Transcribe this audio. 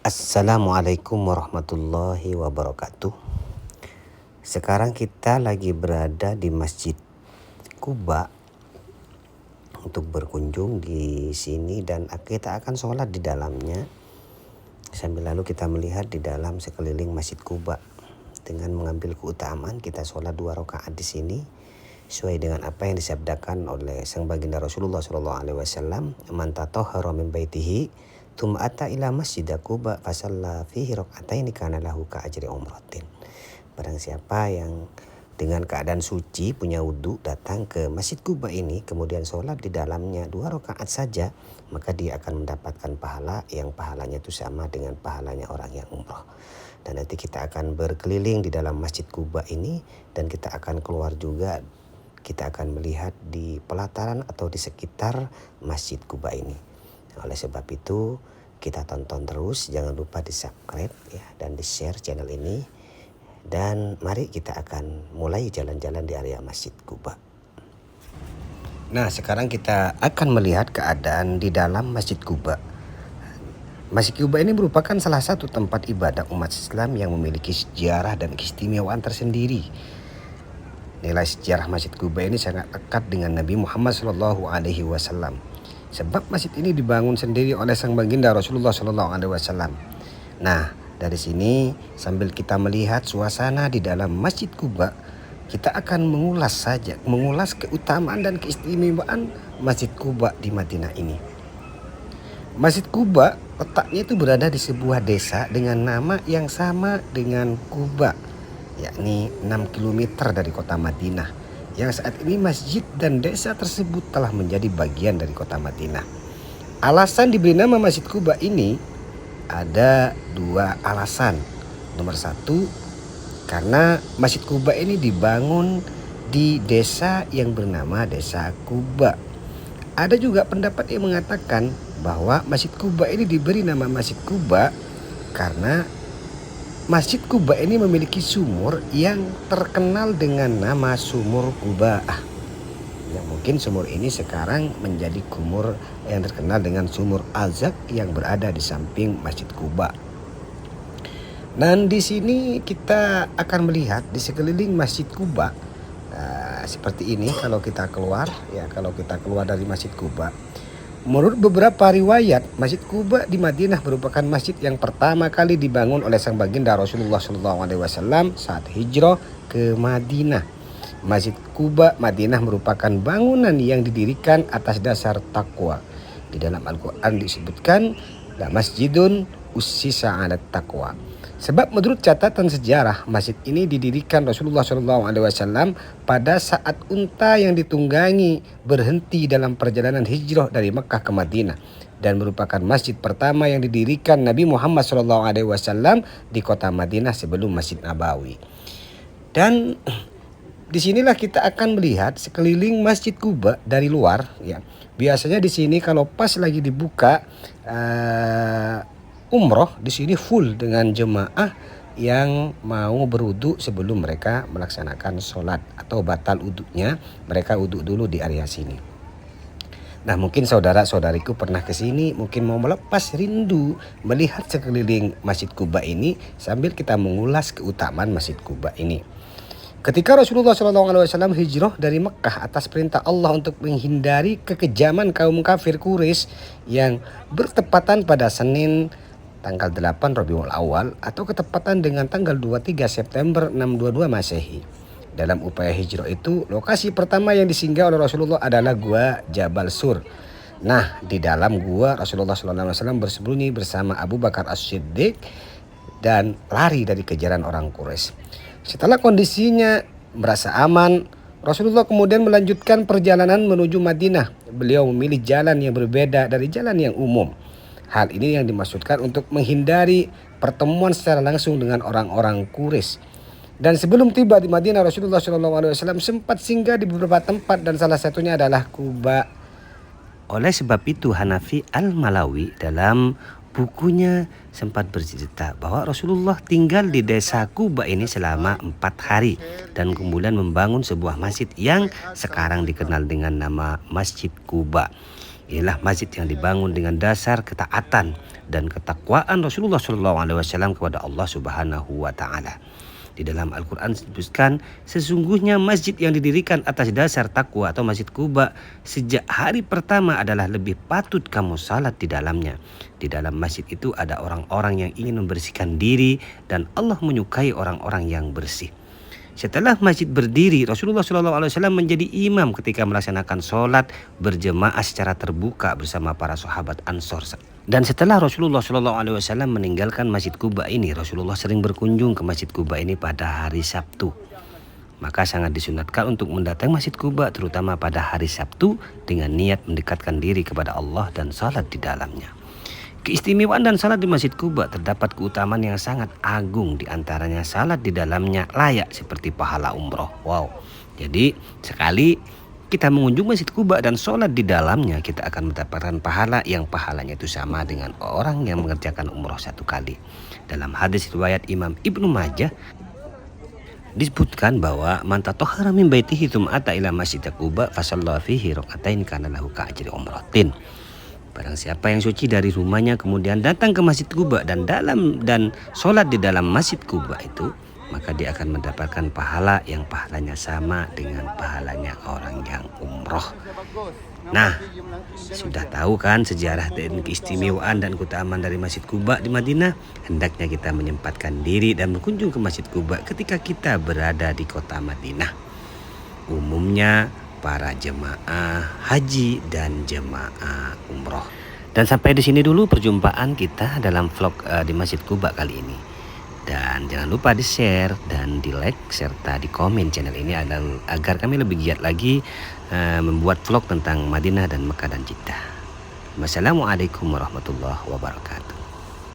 Assalamualaikum warahmatullahi wabarakatuh. Sekarang kita lagi berada di Masjid Quba untuk berkunjung di sini dan kita akan sholat di dalamnya. Sambil lalu kita melihat di dalam sekeliling Masjid Quba dengan mengambil keutamaan kita sholat 2 rakaat di sini sesuai dengan apa yang disabdakan oleh sang baginda Rasulullah SAW. Man tatahhara min baitihi tsumma ata ila masjid Quba fasalla fihi raka'ataini kana lahu ka ajri umratin. Barang siapa yang dengan keadaan suci punya wudhu datang ke Masjid Quba ini kemudian sholat di dalamnya 2 rakaat saja, maka dia akan mendapatkan pahala yang pahalanya itu sama dengan pahalanya orang yang umroh. Dan nanti kita akan berkeliling di dalam Masjid Quba ini dan kita akan keluar juga. Kita akan melihat di pelataran atau di sekitar Masjid Quba ini. Oleh sebab itu kita tonton terus, jangan lupa di subscribe ya, dan di share channel ini. Dan mari kita akan mulai jalan-jalan di area Masjid Quba. Nah, sekarang kita akan melihat keadaan di dalam Masjid Quba. Masjid Quba ini merupakan salah satu tempat ibadah umat Islam yang memiliki sejarah dan keistimewaan tersendiri. Nilai sejarah Masjid Quba ini sangat dekat dengan Nabi Muhammad SAW. Sebab masjid ini dibangun sendiri oleh sang baginda Rasulullah SAW. Nah, dari sini sambil kita melihat suasana di dalam Masjid Quba, kita akan mengulas keutamaan dan keistimewaan Masjid Quba di Madinah ini. Masjid Quba letaknya itu berada di sebuah desa dengan nama yang sama dengan Quba, yakni 6 km dari kota Madinah, yang saat ini masjid dan desa tersebut telah menjadi bagian dari kota Madinah. Alasan diberi nama Masjid Quba ini ada 2 alasan. Nomor 1, karena Masjid Quba ini dibangun di desa yang bernama Desa Quba. Ada juga pendapat yang mengatakan bahwa Masjid Quba ini diberi nama Masjid Quba karena Masjid Quba ini memiliki sumur yang terkenal dengan nama Sumur Quba. Yang mungkin sumur ini sekarang menjadi sumur yang terkenal dengan Sumur Azak yang berada di samping Masjid Quba. Dan di sini kita akan melihat di sekeliling Masjid Quba seperti ini kalau kita keluar dari Masjid Quba. Menurut beberapa riwayat, Masjid Quba di Madinah merupakan masjid yang pertama kali dibangun oleh sang baginda Rasulullah SAW saat hijrah ke Madinah. Masjid Quba Madinah merupakan bangunan yang didirikan atas dasar takwa. Di dalam Al-Quran disebutkan, la masjidun ussisa 'alat taqwa. Sebab menurut catatan sejarah, masjid ini didirikan Rasulullah SAW pada saat unta yang ditunggangi berhenti dalam perjalanan hijrah dari Mekah ke Madinah, dan merupakan masjid pertama yang didirikan Nabi Muhammad SAW di kota Madinah sebelum Masjid Nabawi. Dan disinilah kita akan melihat sekeliling Masjid Quba dari luar ya. Biasanya di sini kalau pas lagi dibuka umroh, di sini full dengan jemaah yang mau berwudu sebelum mereka melaksanakan sholat atau batal wudunya, mereka wudu dulu di area sini. Nah, mungkin saudara-saudariku pernah ke sini, mungkin mau melepas rindu melihat sekeliling Masjid Quba ini sambil kita mengulas keutamaan Masjid Quba ini. Ketika Rasulullah SAW hijrah dari Mekah atas perintah Allah untuk menghindari kekejaman kaum kafir Quraisy yang bertepatan pada Senin tanggal 8 Rabiul Awal atau ketepatan dengan tanggal 23 September 622 Masehi. Dalam upaya hijrah itu, lokasi pertama yang disinggah oleh Rasulullah adalah Gua Jabal Sur. Nah, di dalam gua Rasulullah SAW bersembunyi bersama Abu Bakar As-Siddiq dan lari dari kejaran orang Quraisy. Setelah kondisinya merasa aman, Rasulullah kemudian melanjutkan perjalanan menuju Madinah. Beliau memilih jalan yang berbeda dari jalan yang umum. Hal ini yang dimaksudkan untuk menghindari pertemuan secara langsung dengan orang-orang Quraisy. Dan sebelum tiba di Madinah, Rasulullah SAW sempat singgah di beberapa tempat dan salah satunya adalah Quba. Oleh sebab itu Hanafi Al-Malawi dalam bukunya sempat bercerita bahwa Rasulullah tinggal di desa Quba ini selama 4 hari dan kemudian membangun sebuah masjid yang sekarang dikenal dengan nama Masjid Quba. Inilah masjid yang dibangun dengan dasar ketaatan dan ketakwaan Rasulullah SAW kepada Allah Subhanahu wa taala. Di dalam Al-Quran disebutkan, sesungguhnya masjid yang didirikan atas dasar takwa atau Masjid Quba sejak hari pertama adalah lebih patut kamu salat di dalamnya. Di dalam masjid itu ada orang-orang yang ingin membersihkan diri dan Allah menyukai orang-orang yang bersih. Setelah masjid berdiri, Rasulullah SAW menjadi imam ketika melaksanakan sholat berjemaah secara terbuka bersama para sahabat Ansor. Dan setelah Rasulullah SAW meninggalkan Masjid Quba ini, Rasulullah sering berkunjung ke Masjid Quba ini pada hari Sabtu. Maka sangat disunatkan untuk mendatangi Masjid Quba terutama pada hari Sabtu dengan niat mendekatkan diri kepada Allah dan salat di dalamnya. Keistimewaan dan salat di Masjid Quba terdapat keutamaan yang sangat agung, di antaranya salat di dalamnya layak seperti pahala umroh. Wow. Jadi sekali kita mengunjungi Masjid Quba dan sholat di dalamnya, kita akan mendapatkan pahala yang pahalanya itu sama dengan orang yang mengerjakan umroh 1 kali. Dalam hadis riwayat Imam Ibnu Majah disebutkan bahwa man tatahhara min baitihi tsumma ata ila Masjid Quba fa shalla fihi rak'atain kana lahu ka'ajri umratin. Barang siapa yang suci dari rumahnya kemudian datang ke Masjid Quba dan sholat di dalam Masjid Quba itu, maka dia akan mendapatkan pahala yang pahalanya sama dengan pahalanya orang yang umroh. Nah, sudah tahu kan sejarah dan keistimewaan dan keutamaan dari Masjid Quba di Madinah? Hendaknya kita menyempatkan diri dan berkunjung ke Masjid Quba ketika kita berada di kota Madinah. Umumnya para jemaah haji dan jemaah umroh. Dan sampai di sini dulu perjumpaan kita dalam vlog di Masjid Quba kali ini. Dan jangan lupa di-share dan di-like serta di-komen channel ini agar kami lebih giat lagi membuat vlog tentang Madinah dan Mekah dan Jeddah. Wassalamualaikum warahmatullahi wabarakatuh.